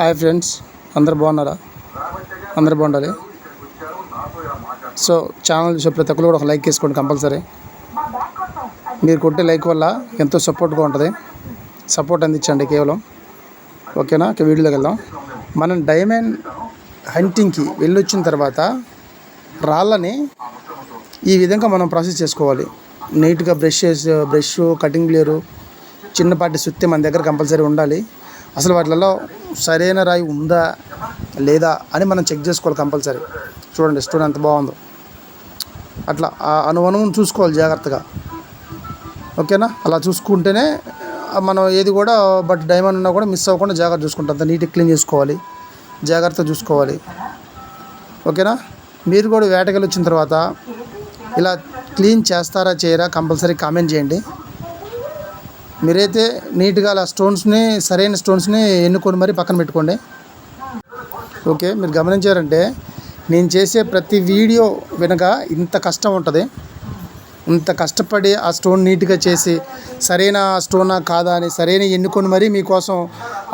Hi friends, అందరు బాగున్నారా? అందరు బాగుండాలి. సో ఛానల్ చూసే ప్రతి ఒక్కరు కూడా ఒక లైక్ వేసుకోండి కంపల్సరీ. మీరు కొట్టే లైక్ వల్ల ఎంతో సపోర్ట్గా ఉంటుంది. సపోర్ట్ అందించండి కేవలం. ఓకేనా? వీడియోలోకి వెళ్దాం. మనం డైమండ్ హంటింగ్కి వెళ్ళొచ్చిన తర్వాత రాళ్ళని ఈ విధంగా మనం ప్రాసెస్ చేసుకోవాలి. నీట్గా బ్రష్, కటింగ్ బ్లేరు, చిన్నపాటి సుత్తి మన దగ్గర కంపల్సరీ ఉండాలి. అసలు వాటిలలో సరైన రాయి ఉందా లేదా అని మనం చెక్ చేసుకోవాలి కంపల్సరీ. చూడండి స్టోన్ ఎంత బాగుందో. అట్లా అనువనువును చూసుకోవాలి జాగ్రత్తగా. ఓకేనా? అలా చూసుకుంటేనే మనం ఏది కూడా డైమండ్ ఉన్నా కూడా మిస్ అవ్వకుండా జాగ్రత్త చూసుకుంటాం. అంత నీట్గా క్లీన్ చేసుకోవాలి, జాగ్రత్తగా చూసుకోవాలి. ఓకేనా? మీరు కూడా వేటకెళ్ళి వచ్చిన తర్వాత ఇలా క్లీన్ చేస్తారా చేయరా కంపల్సరీ కామెంట్ చేయండి. మీరైతే నీట్గా అలా సరైన స్టోన్స్ని ఎన్నుకొని మరీ పక్కన పెట్టుకోండి. ఓకే, మీరు గమనించారంటే నేను చేసే ప్రతి వీడియో వెనక ఇంత కష్టం ఉంటుంది. ఇంత కష్టపడి ఆ స్టోన్ నీట్గా చేసి సరైన స్టోనా కాదా అని సరైన ఎన్నుకొని మరీ మీకోసం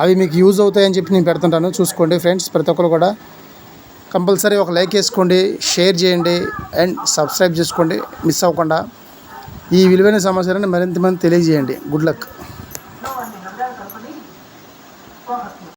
అవి మీకు యూజ్ అవుతాయని చెప్పి నేను పెడుతుంటాను. చూసుకోండి ఫ్రెండ్స్, ప్రతి ఒక్కరు కూడా కంపల్సరీ ఒక లైక్ వేసుకోండి, షేర్ చేయండి అండ్ సబ్స్క్రైబ్ చేసుకోండి మిస్ అవ్వకుండా. ఈ విలువైన సమాచారాన్ని మరింత మంది తెలియజేయండి. Good luck.